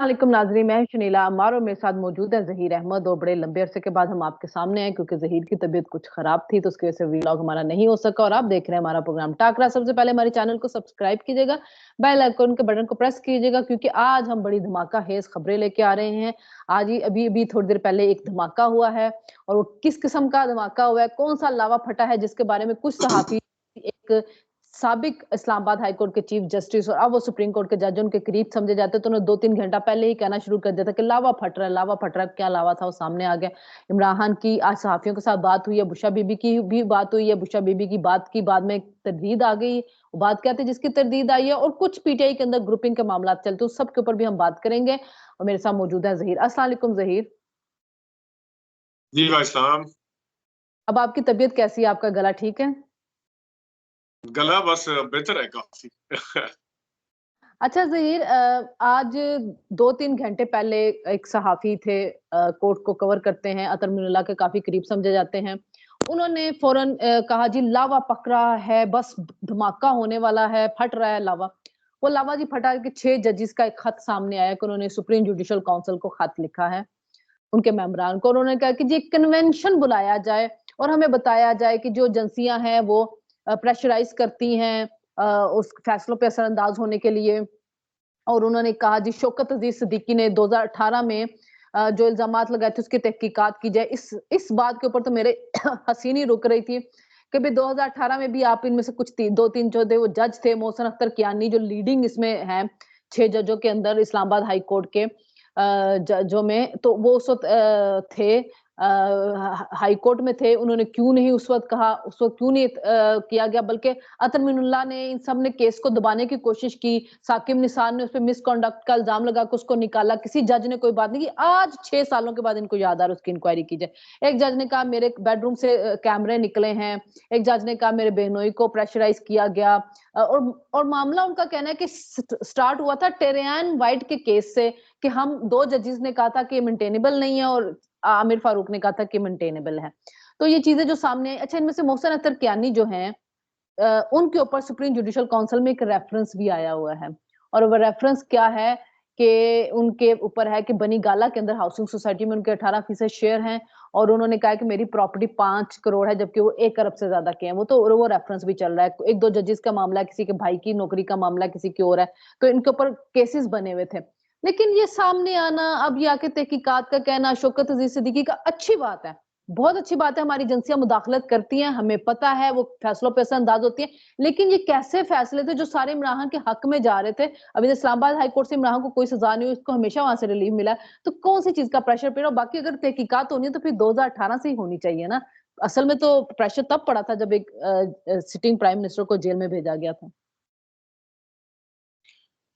वालेकुम नाज़रीन, मैं शनीला अम्मार और मेरे साथ मौजूद है ज़हीर अहमद और बड़े लंबे अरसे के बाद हम आपके सामने हैं क्योंकि ज़हीर की तबीयत कुछ ख़राब थी, तो उसकी वजह से व्लॉग हमारा नहीं हो सका और आप देख रहे हैं हमारा प्रोग्राम टाकरा। सबसे पहले हमारे चैनल को सब्सक्राइब कीजिएगा, बेल आइकन के बटन को प्रेस कीजिएगा क्योंकि आज हम बड़ी धमाका-खेज़ खबरें लेके आ रहे हैं। आज ही अभी-अभी थोड़ी देर पहले एक धमाका हुआ है और वो किस किस्म का धमाका हुआ है, कौन-सा लावा फटा है जिसके बारे में कुछ सहाफ़ी एक साबिक इस्लामाबाद हाई कोर्ट के चीफ जस्टिस और अब वो सुप्रीम कोर्ट के जज उनके करीब समझे जाते तो उन्होंने 2-3 घंटा पहले ही कहना शुरू कर दिया था कि लावा फट रहा है, लावा फट रहा है। क्या लावा था वो सामने आ गया। इमरान खान की आज सहाफ़ियों के साथ बात हुई है, बुशरा बीबी की भी बात हुई है, बुशरा बीबी की बात की बाद में तरदीद आ गई। वो बात क्या थी जिसकी तरदीद आई है और कुछ पीटीआई के अंदर ग्रुपिंग के मामलात चलते हैं, उस सब के ऊपर भी हम बात करेंगे और मेरे साथ मौजूद है ज़हीर। अस्सलाम वालेकुम ज़हीर। जी, वालेकुम। अब आपकी तबीयत कैसी है? आपका गला ठीक है? गला बस बेहतर है काफ़ी। अच्छा ज़हीर आज 2-3 घंटे पहले एक सहाफ़ी थे कोर्ट को कवर करते हैं, अतर मिनुल्लाह के काफ़ी करीब समझे जाते हैं। उन्होंने फ़ौरन कहा जी लावा पक रहा है, बस धमाका होने वाला है, फट रहा है लावा। वो लावा जी फटा कि 6 जजेस का एक खत सामने आया कि उन्होंने सुप्रीम जुडिशियल काउंसिल को खत लिखा है, उनके मेंबरान को। उन्होंने कहा कि जी एक कन्वेंशन बुलाया जाए और हमें बताया जाए कि जो एजेंसियाँ हैं वो प्रेशराइज़ करती हैं उस फैसलों पे असरअंदाज होने के लिए और उन्होंने कहा जी शौकत अजीज सिद्दीकी ने 2018 में जो इल्जामात लगाए थे उसकी तहकीकात की जाए। इस बात के ऊपर तो मेरे हंसी नहीं रुक रही थी कि भाई 2018 में भी आप इनमें से कुछ 2-3 जो थे वो जज थे मोहसिन अख्तर कियानी जो लीडिंग इसमें है 6 जजों के अंदर इस्लामाबाद हाई कोर्ट के जजों में तो वो उस वक्त थे हाई कोर्ट में थे उन्होंने क्यों नहीं उस वक्त कहा उस वक्त क्यों नहीं किया गया बल्कि अतर मिनुल्लाह ने इन सब ने केस को दबाने की कोशिश की साकिब निसार ने उस पर मिसकंडक्ट का इल्जाम लगा के उसको निकाला किसी जज ने कोई बात नहीं की आज 6 सालों के बाद इनको याद आ रहा है उसकी इंक्वायरी की जाए एक जज ने कहा मेरे बेडरूम से कैमरे निकले हैं एक जज ने कहा मेरे बहनोई को प्रेशराइज किया गया और मामला उनका कहना है कि स्टार्ट हुआ था टेरियान वाइट के केस से कि हम 2 जजेस ने कहा था कि मेंटेनेबल नहीं है और आमिर फारूक ने कहा था कि मेंटेनेबल है तो ये चीजें जो सामने अच्छा इनमें से मोहसिन अख्तर कियानी जो हैं उनके ऊपर सुप्रीम जुडिशियल काउंसिल में एक रेफरेंस भी आया हुआ है और वो रेफरेंस क्या है कि उनके ऊपर है कि बनी गाला के अंदर हाउसिंग सोसाइटी में उनके 18% शेयर हैं और उन्होंने कहा कि मेरी प्रॉपर्टी 5 करोड़ है जबकि वो 1 अरब से ज्यादा के हैं वो रेफरेंस भी चल रहा है एक दो जजेस का मामला है किसी के भाई की नौकरी का मामला किसी की और है तो इनके ऊपर केसेस बने हुए थे लेकिन ये सामने आना अब ये आके तहकीकात का कहना शौकत अजीज सिद्दीकी का अच्छी बात है बहुत अच्छी बात है हमारी एजेंसियां मुदाखलत करती हैं हमें पता है वो फैसलों पे असरअंदाज होती है लेकिन ये कैसे फैसले थे जो सारे इमरान खान के हक में जा रहे थे अभी तो इस्लामाबाद हाई कोर्ट से इमरान खान को कोई सजा नहीं हुई उसको हमेशा वहां से रिलीफ मिला तो कौन सी चीज का प्रेशर पड़ रहा बाकी अगर तहकीकात होनी है तो फिर 2018 से ही होनी चाहिए ना असल में तो प्रेशर तब पड़ा था जब एक सिटिंग प्राइम मिनिस्टर को जेल में भेजा गया था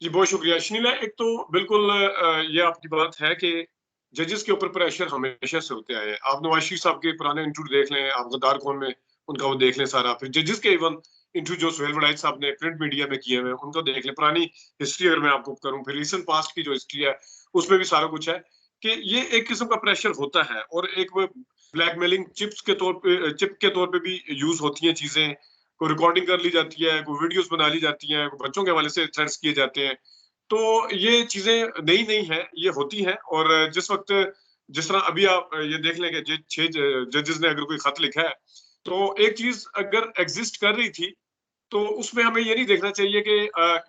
जी, बहुत शुक्रिया। शनीला, एक तो बिल्कुल ये आपकी बात है कि जजेस के ऊपर प्रेशर हमेशा से होते आए हैं। आप नवाज शरीफ साहब के पुराने इंटरव्यू देख लें, आप गद्दार कौन में उनका वो देख लें सारा, फिर जजेस के इवन इंटरव्यू जो सुहेल वड़ाइच साहब ने प्रिंट मीडिया में किए हुए हैं, उनको देख लें। पुरानी हिस्ट्री अगर मैं आपको करूँ, फिर रीसेंट पास्ट की जो हिस्ट्री है, उसमें भी सारा कुछ है कि ये एक किस्म का प्रेशर होता है और एक वो ब्लैकमेलिंग चिप के तौर पे भी यूज़ होती हैं चीज़ें। कोई रिकॉर्डिंग कर ली जाती है, कोई वीडियोज़ बना ली जाती हैं, बच्चों के हवाले से थ्रेट्स किए जाते हैं। तो ये चीज़ें नई नहीं है, ये होती हैं और जिस वक़्त जिस तरह अभी आप ये देख लें कि ज 6 जजेस ने अगर कोई खत लिखा है, तो एक चीज़ अगर एग्ज़िस्ट कर रही थी, तो उसमें हमें ये नहीं देखना चाहिए कि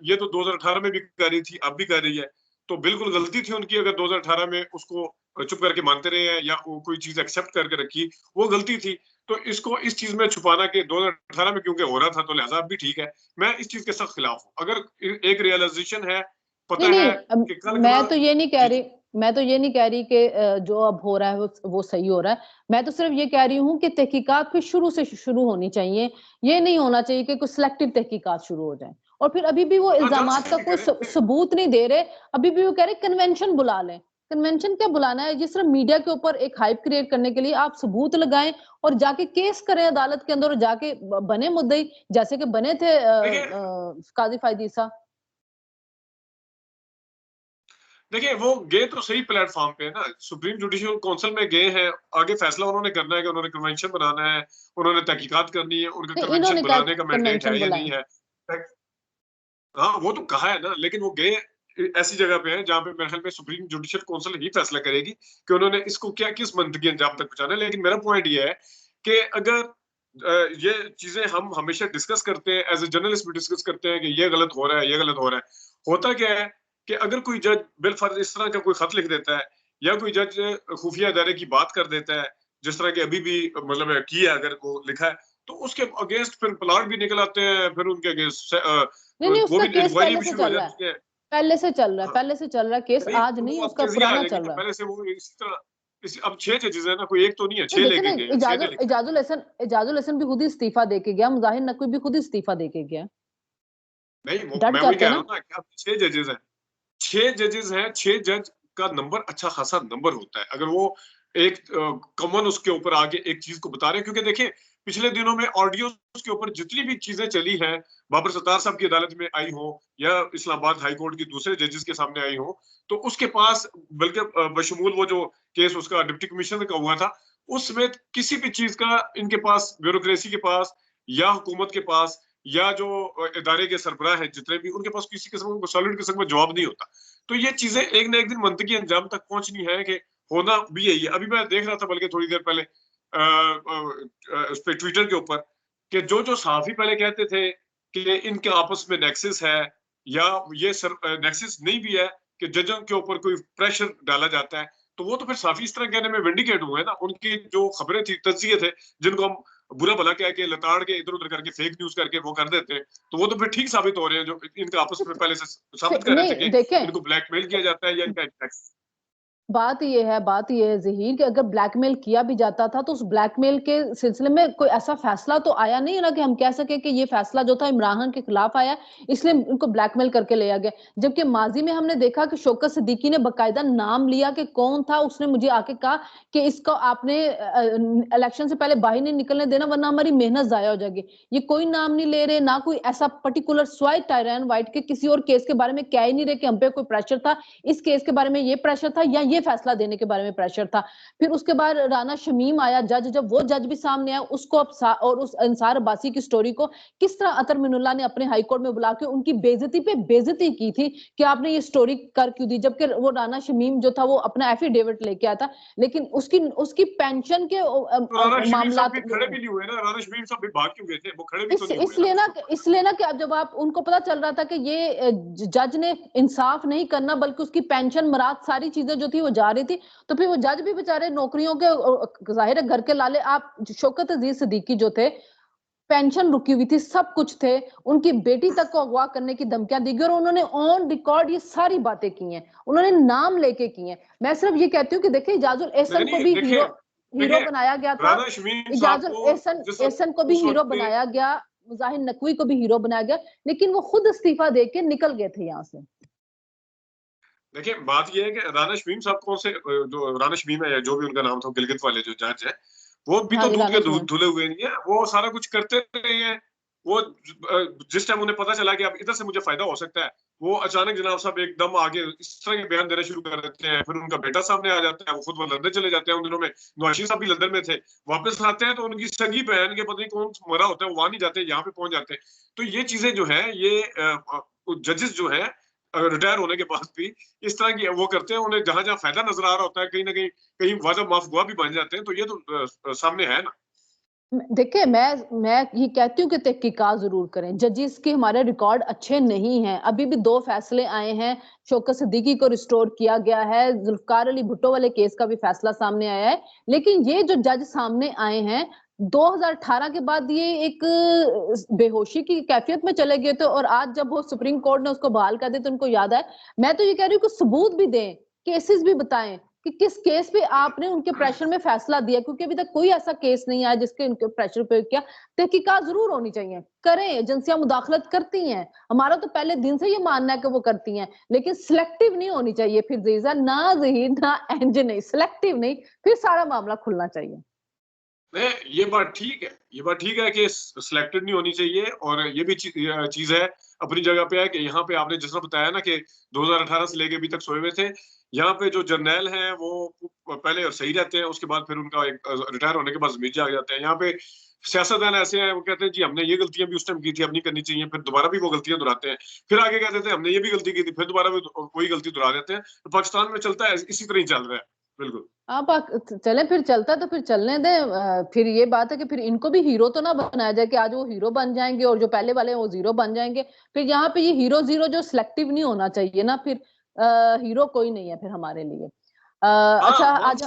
ये तो 2018 में भी कर रही थी, अब भी कर रही है। तो बिल्कुल गलती थी उनकी अगर 2018 में उसको चुप करके मानते रहे हैं या वो कोई चीज़ एक्सेप्ट करके रखी, वो गलती थी। तो इसको इस चीज़ में छुपाना कि 2018 में क्योंकि हो रहा था, तो लिहाज़ा अब भी ठीक है। मैं इस चीज़ के सख्त खिलाफ हूँ। अगर एक रियलाइज़ेशन है, पता नहीं है नहीं कि कल मैं कला तो ये नहीं कह जी, रही जी। मैं तो ये नहीं कह रही कि जो अब हो रहा है वो सही हो रहा है मैं तो सिर्फ ये कह रही हूँ कि तहकीकात फिर शुरू से शुरू होनी चाहिए ये नहीं होना चाहिए कि कोई सिलेक्टिव तहकीकात शुरू हो जाए और फिर अभी भी वो हाँ, जल्द से इल्जामात का जल्द कोई करें। सबूत नहीं दे रहे अभी भी वो कह रहे कन्वेंशन बुला लें कन्वेंशन क्या बुलाना है जिस तरह मीडिया के ऊपर एक हाइप क्रिएट करने के लिए आप सबूत लगाएं और जाके केस करें अदालत के अंदर और जाके बने मुद्दई जैसे कि बने थे देखिए काजी फायद ईसा देखिए, वो गए तो सही प्लेटफ़ॉर्म पे है ना, सुप्रीम जुडिशियल काउंसिल में गए हैं, आगे फैसला उन्होंने करना है कि उन्होंने कन्वेंशन बनाना है, उन्होंने तहकीकात करनी है, उनका नहीं कन्वेंशन इन्होंने क्या बुलाने का मैंडेट है कन्वेंशन या बुलाए नहीं है। हाँ, वो तो कहा है ना, लेकिन वो गए ऐसी जगह पे हैं जहाँ पे मेरे ख्याल में सुप्रीम जुडिशियल काउंसिल ही फैसला करेगी कि उन्होंने इसको क्या किस मंतकी अंजाम तक पहुंचाना है। लेकिन मेरा पॉइंट ये है कि अगर ये चीजें हम हमेशा डिस्कस करते हैं, एज ए जर्नलिस्ट भी डिस्कस करते हैं कि ये गलत हो रहा है, ये गलत हो रहा है। होता क्या है कि अगर कोई जज बिलफर्ज इस तरह का कोई खत लिख देता है या कोई जज खुफिया इदारे की बात कर देता है, जिस तरह के अभी भी मतलब किया है, अगर वो लिखा है, तो उसके अगेंस्ट फिर प्लाट भी निकल आते हैं, फिर उनके अगेंस्ट नहीं, वो उसका भी केस इंक्वायरी पहले भी से शुरू हो चल रहा है। जाती है। पहले से चल रहा है, हाँ, पहले से चल रहा है केस, नहीं आज तो नहीं, वो अब उसका कैसे आ पुराना जाएंगे चल तो रहा है। पहले से वो इसी तरह अब 6 जजेस है ना, कोई एक तो नहीं है, नहीं 6 देखे लेके ना, गए, 6 ने लिखा है। इजाजुल हसन भी खुद ही इस्तीफा दे के गया, मुजाहिर नकवी भी खुद ही इस्तीफा दे के गया। नहीं डट मैं वही जाते कह हैं रहा ना। हूँ ना कि अब 6 जजेस हैं, 6 जजेस हैं, 6 जज का नंबर अच्छा खासा नंबर होता है। अगर वो एक कॉमन उसके ऊपर आके एक चीज को बता रहे हैं, क्योंकि देखिए पिछले दिनों में ऑडियो के ऊपर जितनी भी चीजें चली हैं, बाबर सत्तार साहब की अदालत में आई हो या इस्लामाबाद हाई कोर्ट की दूसरे जजेस के सामने आई हो, तो उसके पास बल्कि बशमूल वो जो केस उसका डिप्टी कमिश्नर का हुआ था, उसमें किसी भी चीज का इनके पास, ब्यूरोक्रेसी के पास या हुकूमत के पास या जो इदारे के सरबराह हैं जितने भी, उनके पास किसी किस्म का सॉलिड किस्म का जवाब नहीं होता। तो ये चीजें एक ना एक दिन मंतकी अंजाम तक पहुंचनी है कि होना भी यही है। अभी मैं देख रहा था बल्कि थोड़ी देर पहले उस पे ट्विटर के ऊपर कि जो जो सहाफी पहले कहते थे कि इनके आपस में नेक्सस है या ये नेक्सस नहीं भी है कि जजों के ऊपर कोई प्रेशर डाला जाता है, तो वो तो फिर साफी इस तरह कहने में विंडिकेट हुए ना। उनकी जो खबरें थी, तज्जिए थे, जिनको हम बुरा भला कह के लताड़ के इधर उधर करके फेक न्यूज करके वो कर देते हैं, तो वो तो फिर ठीक साबित हो रहे हैं, जो इनका आपस में पहले से साबित कर रहे थे नहीं कि देखें, इनको ब्लैकमेल किया जाता है या इनका बात ये है ज़हीर कि अगर ब्लैकमेल किया भी जाता था तो उस ब्लैकमेल के सिलसिले में कोई ऐसा फैसला तो आया नहीं है ना कि हम कह सके कि ये फैसला जो था इमरान खान के खिलाफ आया, इसलिए उनको ब्लैकमेल करके लिया गया। जबकि माजी में हमने देखा कि शौकत सिद्दीकी ने बकायदा नाम लिया कि कौन था, उसने मुझे आके कहा कि इसको आपने इलेक्शन से पहले बाहर नहीं निकलने देना वरना हमारी मेहनत जाया हो जाएगी। ये कोई नाम नहीं ले रहे, ना कोई ऐसा पर्टिकुलर स्वाय टायरन वाइट के किसी और केस के बारे में कह ही नहीं रहे कि हम पे कोई प्रेशर था, इस केस के बारे में ये प्रेशर था या ये फैसला देने के बारे में प्रेशर था। फिर उसके बाद राना शमीम आया जज, जब वो जज भी सामने आया, उसको और उस अंसार अब्बासी की स्टोरी को किस तरह अतर मिनुल्लाह ने अपने हाई कोर्ट में बुला के उनकी बेइज्जती पे बेइज्जती की थी कि आपने ये स्टोरी कर क्यों दी, जबकि वो राना शमीम जो था वो अपना एफिडेविट लेके आया था, लेकिन उसकी उसकी पेंशन के तो राणा शमीम मामला साहब भी खड़े भी नहीं हुए ना, राणा शमीम साहब भी भाग क्यों गए थे, वो खड़े भी तो नहीं हुए ना उसके ऊपर। इसलिए ना कि अब जब आप उनको पता चल रहा था कि ये जज ने इंसाफ नहीं करना बल्कि उसकी पेंशन मराद सारी चीजें जो थी वो जा रही थी, तो फिर वो जज भी बेचारे नौकरियों के जाहिर है घर के लाले। आप शौकत अजीज सिद्दीकी जो थे, पेंशन रुकी हुई थी, सब कुछ थे, उनकी बेटी तक को अगवा करने की धमकियां दी गई और उन्होंने ऑन रिकॉर्ड ये सारी बातें की हैं, उन्होंने नाम लेके की हैं। मैं सिर्फ ये कहती हूँ कि देखिए इजाजुल नहीं एहसन को नहीं भी देखिए हीरो हीरो देखिए बनाया गया था, राणा शमीम साहब इजाजुल को एहसन जिस एहसन को भी उस हीरो वक्त पे, बनाया गया, मुजाहिर नकवी को भी हीरो बनाया गया, लेकिन वो खुद इस्तीफा दे के निकल गए थे यहाँ से। देखिए बात ये है कि राणा शमीम साहब कौन से जो राणा शमीम है या जो भी उनका नाम था, गिलगित वाले जो जज है, वो भी हाँ तो जी, दूध राना के शमीम। धुले हुए नहीं है। वो सारा कुछ करते रहे हैं। वो जिस टाइम उन्हें पता चला कि अब इधर से मुझे फायदा हो सकता है, वो अचानक जनाब साहब एकदम आगे इस तरह के बयान देना शुरू कर देते हैं। फिर उनका बेटा सामने आ जाता है, वो खुद वो लंदन चले जाते हैं। उन दिनों में नवाशी साहब भी लंदन में थे, वापस आते हैं तो उनकी सगी बहन के पता नहीं कौन मरा होता है, वो वहां नहीं जाते, यहाँ पे पहुंच जाते हैं। तो ये चीजें जो है, ये जजेस जो है रिटायर होने के बाद भी इस तरह की वो करते हैं। उन्हें जहां जहां फायदा नजर आ रहा होता है, कहीं ना कहीं कहीं वादा माफ गुआ भी बन जाते हैं। तो ये तो सामने है ना। देखिए मैं ये कहती हूँ कि तहकीकात जरूर करें, जजेस के हमारे रिकॉर्ड अच्छे नहीं हैं। अभी भी 2 फैसले आए हैं, शौकत सिद्दीकी को रिस्टोर किया गया है, जुल्फकार अली भुट्टो वाले केस का भी फैसला सामने आया है, लेकिन ये जो जज सामने आए हैं 2018 के बाद ये एक बेहोशी की कैफियत में चले गए थे और आज जब वो सुप्रीम कोर्ट ने उसको बहाल कर दिया तो उनको याद आया। मैं तो ये कह रही हूँ कि सबूत भी दें, केसेस भी बताएं कि किस केस पे आपने उनके प्रेशर में फैसला दिया, क्योंकि अभी तक कोई ऐसा केस नहीं आया जिसके उनके प्रेशर पे किया। तहकीकात जरूर होनी चाहिए, करें, एजेंसियां मुदाखलत करती हैं, हमारा तो पहले दिन से ये मानना है कि वो करती हैं, लेकिन सिलेक्टिव नहीं होनी चाहिए। फिर जीजा ना जहीर ना एंज नहीं, सिलेक्टिव नहीं, फिर सारा मामला खुलना चाहिए। नहीं, ये बात ठीक है कि सिलेक्टेड नहीं होनी चाहिए, और ये भी चीज है अपनी जगह पे है कि यहाँ पे आपने जिस तरह बताया ना कि 2018 से लेके अभी तक सोए हुए थे, यहाँ पे जो जर्नैल हैं वो पहले और सही रहते हैं, उसके बाद फिर उनका एक रिटायर होने के बाद जमीर जाग जाते हैं। यहाँ पे सियासतदान ऐसे हैं, वो कहते हैं जी हमने ये गलतियां भी उस टाइम की थी, अब नहीं करनी चाहिए, फिर दोबारा भी वो गलतियां दोहराते हैं, फिर आगे कहते थे हमने ये भी गलती की थी, फिर दोबारा भी वही गलती दोहरा देते हैं। तो पाकिस्तान में चलता है, इसी तरह ही चल रहा है। बिल्कुल। आप चले, फिर चलता है तो फिर चलने दें। फिर ये बात है कि फिर इनको भी हीरो तो ना बनाया जाए कि आज वो हीरो बन जाएंगे और जो पहले वाले हैं वो जीरो बन जाएंगे। फिर यहाँ पे ये हीरो जीरो जो सिलेक्टिव नहीं होना चाहिए ना, फिर हीरो कोई नहीं है फिर हमारे लिए। अच्छा आज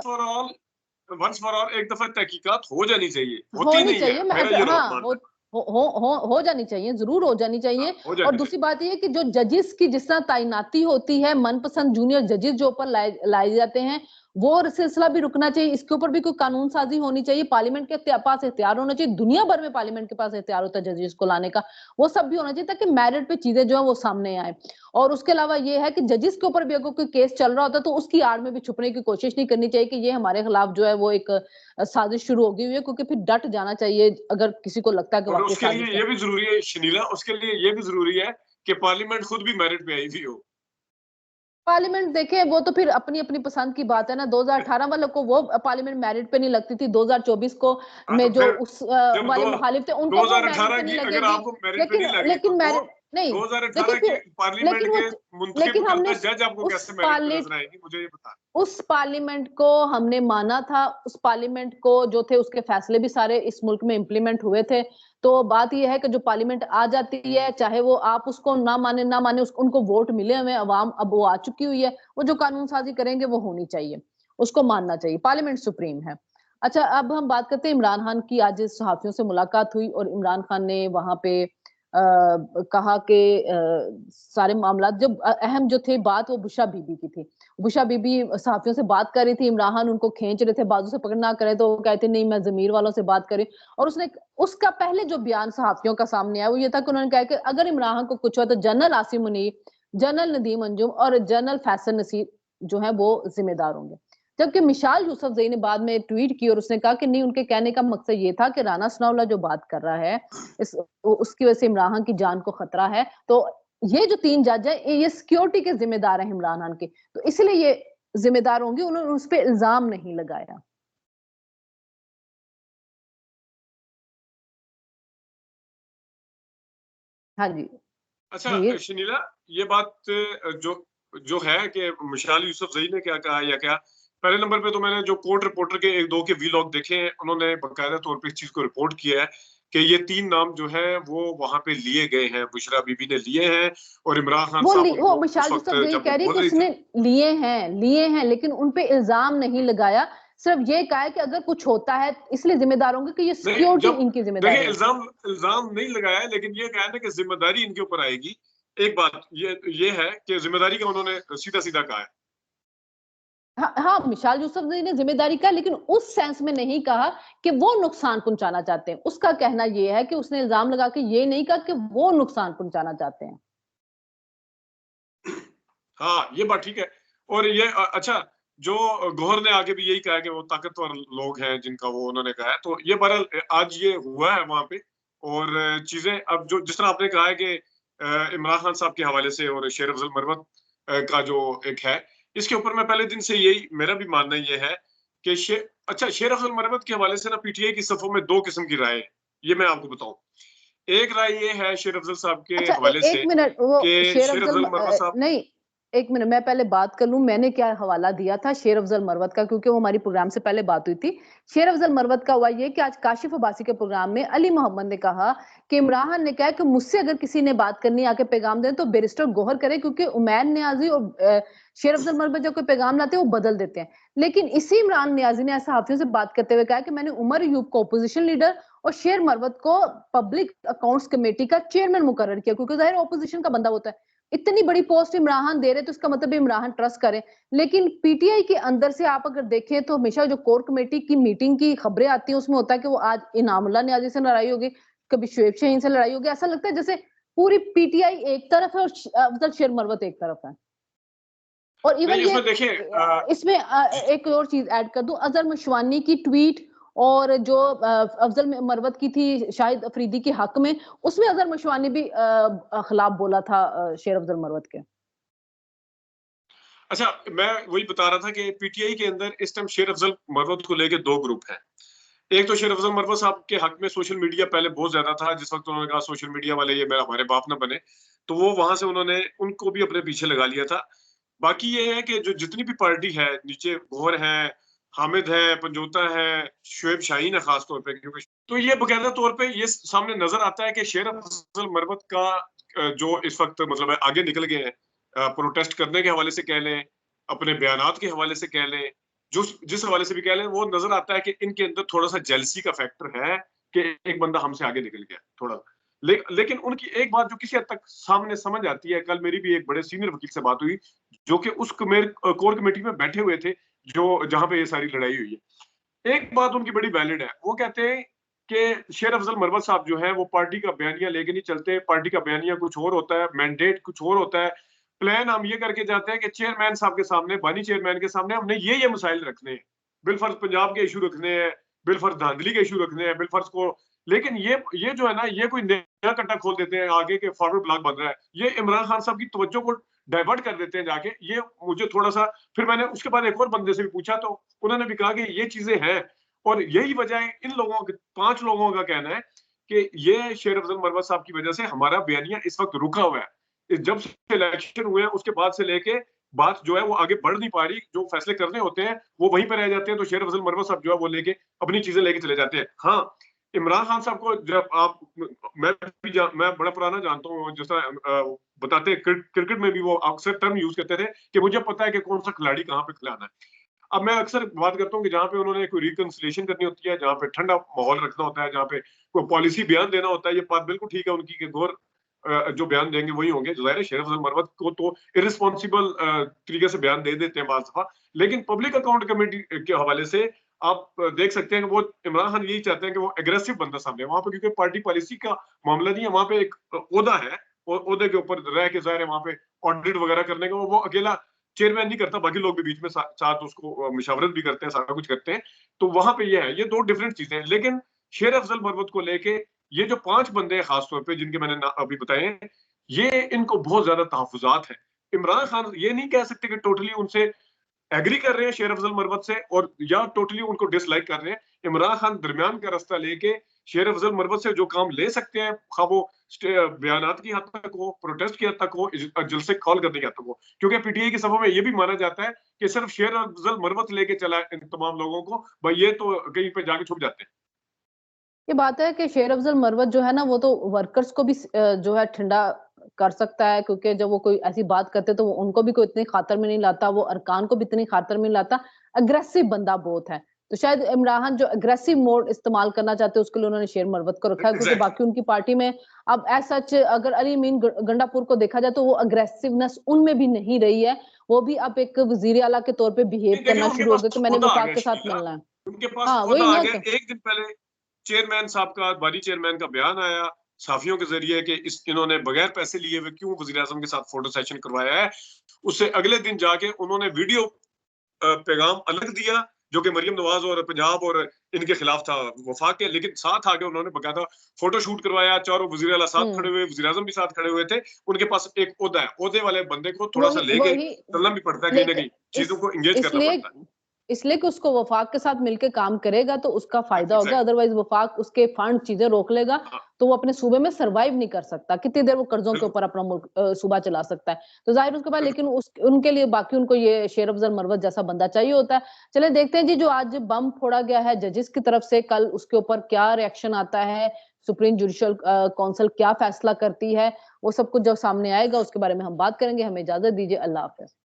वंस फॉर ऑल एक दफा तहकीकात हो जानी चाहिए, होती होनी नहीं है, चाहिए। मेरा ये हाँ, मानना है। हो जानी चाहिए, जरूर हो जानी चाहिए। हो और जानी दूसरी चाहिए। बात ये है कि जो जजेस की जिस तरह तैनाती होती है, मनपसंद जूनियर जजेस जो ऊपर लाए जाते हैं, वो सिलसिला भी रुकना चाहिए। इसके ऊपर भी कोई कानून साजी होनी चाहिए। पार्लियामेंट के पास इख्तियार होना चाहिए, दुनिया भर में पार्लियामेंट के पास इख्तियार होता है जजेस को लाने का, वो सब भी होना चाहिए ताकि मेरिट पे चीजें जो है वो सामने आए। और उसके अलावा ये है कि जजेस के ऊपर भी अगर कोई केस चल रहा होता है तो उसकी आड़ में भी छुपने की कोशिश नहीं करनी चाहिए कि ये हमारे खिलाफ जो है वो एक साजिश शुरू होगी हुई है, क्योंकि फिर डट जाना चाहिए अगर किसी को लगता है कि और वाकई उसके लिए साजिश है। ये भी जरूरी है शनीला, उसके लिए ये भी जरूरी है कि पार्लियामेंट खुद भी मेरिट पे आई हुई हो। पार्लियामेंट देखे वो तो फिर अपनी अपनी पसंद की बात है ना। 2018 वालों को वो पार्लियामेंट मेरिट पे नहीं लगती थी, 2024 को हाँ, तो में जो फिर उस जब वाले दो मुखालिफ थे उनको वो मेरिट 2018 पे नहीं की अगर लगेगी। आपको मेरिट पे लेकिन नहीं लगी, तो लेकिन दो मेरिट नहीं, देखिए 2018 की फिर पार्लियामेंट लेकिन वो के मुंतखब लेकिन हमने करदा जज आपको उस कैसे मेरिट पे नजर आएगी, मुझे ये बता। उस पार्लियामेंट को हमने माना था। उस पार्लियामेंट को जो थे उसके फैसले भी सारे इस मुल्क में इंप्लीमेंट हुए थे। तो बात यह है कि जो पार्लियामेंट आ जाती है, चाहे वो आप उसको ना माने उनको वोट मिले हुए अवाम, अब वो आ चुकी हुई है, वो जो कानून साजी करेंगे वो होनी चाहिए, उसको मानना चाहिए। पार्लियामेंट सुप्रीम है। अच्छा, अब हम बात करते हैं इमरान खान की। आज सहाफियों से मुलाकात हुई और इमरान खान ने वहां पे कहा कि सारे मामला जो अहम जो थे, बात वो बुशरा बीबी की थी। बुशरा बीबी सहाफियों से बात कर रही थी, इमरान खान उनको खींच रहे थे, बाजू से पकड़ ना करे तो वो कहते नहीं मैं जमीर वालों से बात करी। और उसने उसका पहले जो बयान सहाफियों का सामने आया वो ये था कि उन्होंने कहा कि अगर इमरान खान को कुछ हुआ तो जनरल आसिम मुनीर, जनरल नदीम अंजुम और जनरल फैसल नसीर जो है वो जिम्मेदार होंगे। जबकि मिशाल यूसुफजई ने बाद में ट्वीट की और उसने कहा कि नहीं, उनके कहने का मकसद ये था कि राना सनाउल्लाह जो बात कर रहा है उसकी वजह से इमरान खान की जान को खतरा है। तो ये जो 3 जज है ये सिक्योरिटी के जिम्मेदार हैं इमरान खान के, तो इसलिए ये जिम्मेदार होंगे। उन्होंने उस पर इल्जाम नहीं लगाया। हाँ जी। अच्छा जी। शनीला, ये बात जो जो है कि मिशाल यूसुफजई ने क्या कहा या क्या, पहले नंबर पे तो मैंने जो कोर्ट रिपोर्टर के एक दो के वीलॉग देखे हैं, उन्होंने बकायदा तौर पे इस चीज को रिपोर्ट किया है कि ये 3 नाम जो है वो वहां पे लिए गए हैं, बुशरा बीबी ने लिए हैं, और इमरान खान साहब वो उनको उस मिशाल वक्त यूसुफजई जब कह वो रही है कि बोल रही उसने थी। लिए हैं लेकिन उन पे इल्जाम नहीं लगाया। सिर्फ ये कहा है कि अगर कुछ होता है इसलिए जिम्मेदार होंगे कि ये नहीं, सिक्योरिटी जब इनकी देखिए जिम्मेदारी है। इल्जाम नहीं लगाया, लेकिन ये कहा ना कि जिम्मेदारी इनके ऊपर आएगी। एक बात ये है कि जिम्मेदारी का उन्होंने सीधा सीधा कहा है। हाँ, हाँ, मिशाल यूसुफजई ने जिम्मेदारी का, लेकिन उस सेंस में नहीं कहा कि वो नुकसान पहुंचाना चाहते हैं। उसका कहना ये है कि उसने इल्जाम लगा के ये नहीं कहा कि वो नुकसान पहुंचाना चाहते हैं। हाँ, ये बात ठीक है। और ये अच्छा, जो गौहर ने आगे भी यही कहा है कि वो ताकतवर लोग हैं जिनका वो उन्होंने कहा है, तो ये बहरहाल आज ये हुआ है वहां पे। और चीजें अब जो जिस तरह आपने कहा है कि इमरान खान साहब के हवाले से और शेर अफजल मरवत का जो एक है, इसके ऊपर मैं पहले दिन से यही मेरा भी मानना ये है कि अच्छा, शेर अफजल मरवत के हवाले से ना पीटीआई की सफों में 2 किस्म की राय है। ये मैं आपको बताऊं। एक राय ये है शेर अफजल साहब के अच्छा, हवाले से एक मिनट, वो कि शेर शेर अफजल अफजल मरवत साहब। नहीं, एक मिनट मैं पहले बात कर लूं। मैंने क्या हवाला दिया था शेर अफजल मरवत का, क्योंकि वो हमारी प्रोग्राम से पहले बात हुई थी। शेर अफजल मरवत का हुआ ये कि आज काशिफ अब्बासी के प्रोग्राम में अली मोहम्मद ने कहा कि इमरान खान ने कहा कि मुझसे अगर किसी ने बात करनी आके पैगाम दें तो बैरिस्टर गौहर करे, क्योंकि उमैर नियाजी और शेर अफजल मरवत जब कोई पैगाम लाते हैं वो बदल देते हैं। लेकिन इसी इमरान नियाजी ने ऐसा हाफियों से बात करते हुए कहा कि मैंने उमर अयूब को अपोजिशन लीडर और शेर मरवत को पब्लिक अकाउंट्स कमेटी का चेयरमैन मुकर्रर किया, क्योंकि जाहिर ऑपोजिशन का बंदा होता है। इतनी बड़ी पोस्ट इमरान खान दे रहे तो इसका मतलब इमरान खान ट्रस्ट करें। लेकिन पीटीआई के अंदर से आप अगर देखें तो हमेशा जो कोर कमेटी की मीटिंग की खबरें आती हैं उसमें होता है कि वो आज इनामुल्लाह नियाजी से लड़ाई होगी, कभी शुएब शाहीन से लड़ाई होगी। ऐसा लगता है जैसे पूरी पीटीआई एक तरफ है और अफजल शेर मरवत एक तरफ है। और इवन नहीं, ये इसमें देखिए इसमें एक और चीज ऐड कर दूं, अजहर मशवानी की ट्वीट और जो अफजल मरवत की थी शाहिद अफरीदी के हक में, उसमें अजहर मशवानी भी खिलाफ बोला था शेर अफजल मरवत के। अच्छा, मैं वही बता रहा था कि पीटीआई के अंदर इस टाइम शेर अफजल मरवत को लेके 2 ग्रुप हैं। एक तो शेर अफजल मरवत साहब के हक में सोशल मीडिया पहले बहुत ज्यादा था, जिस वक्त उन्होंने कहा सोशल मीडिया वाले ये मेरा हमारे बाप ना बने, तो वो वहां से उन्होंने उनको भी अपने पीछे लगा लिया था। बाकी ये है कि जो जितनी भी पार्टी है, नीचे गौहर है, हामिद है, पंजोता है, शुएब शाहीन है खास तौर पे, क्योंकि तो ये बकायदा तौर पे ये सामने नजर आता है कि शेर अफजल मरवत का जो इस वक्त मतलब है आगे निकल गए हैं, प्रोटेस्ट करने के हवाले से कह लें, अपने बयानात के हवाले से कह लें, जो जिस हवाले से भी कह लें, वो नजर आता है कि इनके अंदर थोड़ा-सा जेलसी का फैक्टर है कि एक बंदा हमसे आगे निकल गया थोड़ा। लेकिन उनकी एक बात जो किसी हद तक सामने समझ आती है, कल मेरी भी एक बड़े सीनियर वकील से बात हुई, जो कि उस कोर कमेटी में बैठे हुए थे, जो जहाँ पे ये सारी लड़ाई हुई है। एक बात उनकी बड़ी वैलिड है, वो कहते हैं कि शेर अफजल मरवत साहब जो है वो पार्टी का बयानिया लेके नहीं चलते, पार्टी का बयानिया कुछ और होता है, मैंडेट कुछ और होता है। प्लान हम ये करके जाते हैं कि चेयरमैन साहब के सामने, बानी चेयरमैन के सामने हमने ये मसाइल रखने हैं। बिलफर्ज पंजाब के इशू रखने हैं, बिलफर्ज धांधली के इशू रखने हैं, बिलफर्ज को, लेकिन ये जो है ना, ये कोई नया कट्टा खोल देते हैं, आगे के फॉरवर्ड ब्लॉक बन रहा है। ये इमरान खान साहब की तवज्जो को डाइवर्ट कर देते हैं जाके। ये मुझे थोड़ा-सा, फिर मैंने उसके बाद एक और बंदे से भी पूछा, तो उन्होंने भी कहा कि ये चीज़ें हैं और यही वजह है, इन लोगों के 5 लोगों का कहना है कि ये शेर अफजल मरवत साहब की वजह से हमारा बयानिया इस वक्त रुका हुआ है। जब से इलेक्शन हुए हैं उसके बाद से लेके बात जो है वो आगे बढ़ नहीं पा रही। जो फैसले करने होते हैं वो वहीं पे रह जाते हैं, तो शेर अफजल मरवत साहब जो है वो लेके अपनी चीजें लेके चले जाते हैं। हाँ, इमरान खान साहब को जब आप, मैं बड़ा पुराना जानता हूँ, जैसा बताते हैं क्रिकेट में भी वो अक्सर टर्म यूज करते थे कि मुझे पता है कि कौन सा खिलाड़ी कहाँ पे खिलाना है। अब मैं अक्सर बात करता हूँ कि जहाँ पे उन्होंने कोई रिकंसिलिएशन करनी होती है, जहाँ पे ठंडा माहौल रखना होता है, जहाँ पे कोई पॉलिसी बयान देना होता है, ये बात बिल्कुल ठीक है उनकी कि गौर जो बयान देंगे वही होंगे। ज़ाहिर है शेर अफजल मरवत को तो इर्रेस्पॉन्सिबल तरीके से बयान दे देते हैं बाज़ दफ़ा, लेकिन पब्लिक अकाउंट कमेटी के हवाले से आप देख सकते हैं कि वो इमरान खान यही चाहते हैं कि वो एग्रेसिव बंदा सामने वहां पे, क्योंकि पार्टी पॉलिसी का मामला नहीं है, वहां पे एक ओहदा है, ओहदे के ऊपर रह के ज़ाहिर है वहां पे ऑडिट वगैरह करने का वो अकेला चेयरमैन नहीं करता, बाकी लोग भी बीच में साथ उसको मुशावरत भी करते हैं, सारा कुछ करते हैं। तो वहां पे ये है, ये 2 डिफरेंट चीजें हैं। लेकिन शेर अफजल मरवत को लेके ये जो 5 बंदे हैं खास तौर पे जिनके मैंने अभी बताए हैं, ये इनको बहुत ज्यादा तहफुजात है। इमरान खान ये नहीं कह सकते कि टोटली उनसे एग्री कर रहे हैं शेर अफजल मरवत से, और या टोटली उनको डिसलाइक कर रहे हैं। इमरान खान दरमियान का रास्ता लेके शेर अफजल मरवत से जो काम ले सकते हैं, खा वो बयानात की हद तक हो, प्रोटेस्ट की हद तक हो, जलसे कॉल करने की हद तक हो, क्योंकि पीटीआई की सभा में ये भी माना जाता है कि सिर्फ शेर अफजल मरवत लेके चला इन तमाम लोगों को, भाई ये तो कहीं पे जाके छुप जाते हैं। ये बात है कि शेर अफजल मरवत जो है ना, वो तो वर्कर्स को भी जो है ठंडा कर सकता है, क्योंकि जब वो कोई ऐसी बात करते तो वो उनको भी कोई इतनी खातर में नहीं लाता, वो अरकान को भी इतनी खातर में नहीं लाता। अग्रेसिव बंदा बहुत है, तो शायद इमरान खान जो अग्रेसिव मोड इस्तेमाल करना चाहते हैं उसके लिए उन्होंने शेर मरवत को रखा है, क्योंकि एग्जैक्टली। बाकी उनकी पार्टी में अब एज सच अगर अली मीन गंडापुर को देखा जाए तो वो अग्रेसिवनेस उनमें भी नहीं रही है। वो भी अब एक वजीर आला के तौर पे बिहेव देखिए करना उनके शुरू हो पास गए कि मैंने ओहदा आ वफाक गया के साथ शीला, मिलना है। उनके पास हाँ, ओहदा वही आ ना गया। एक दिन पहले चेयरमैन साहब का, बारी चेयरमैन का बयान आया साफियों के जरिए कि इस इन्होंने बगैर पैसे लिए हुए क्यों वजीर आजम के साथ फोटो सेशन करवाया है। उससे अगले दिन जाके उन्होंने वीडियो पैगाम अलग दिया जो कि मरियम नवाज और पंजाब और इनके खिलाफ था वफाक के, लेकिन साथ आके उन्होंने बकायदा फोटो शूट करवाया, चारों वजीर आला साथ खड़े हुँ। हुए, वजीर आजम भी साथ खड़े हुए थे। उनके पास एक ओहदा है, ओहदे वाले बंदे को थोड़ा सा वही लेके वही चलना भी पड़ता है, कहीं ना लेकिन कहीं इस चीजों को इंगेज करना इसलिए पड़ता इसलिए कि उसको वफाक के साथ मिलके काम करेगा तो उसका है। फायदा होगा, एग्जैक्टली। अदरवाइज वफाक उसके फंड चीजें रोक लेगा हाँ, तो वो अपने सूबे में सरवाइव नहीं कर सकता। कितनी देर वो कर्जों के बिल्कुल ऊपर अपना मुल्क सूबा चला सकता है। तो जाहिर उसके बाद, बिल्कुल। लेकिन उस उनके लिए बाकी उनको ये शेर अफजल मरवत जैसा बंदा चाहिए होता है। चले देखते हैं जी, जो आज बम फोड़ा गया है जजेस की तरफ से, कल उसके ऊपर क्या रिएक्शन आता है, सुप्रीम जुडिशियल काउंसिल क्या फैसला करती है, वो सब कुछ जब सामने आएगा उसके बारे में हम बात करेंगे। हमें इजाजत दीजिए, अल्लाह हाफ़िज़।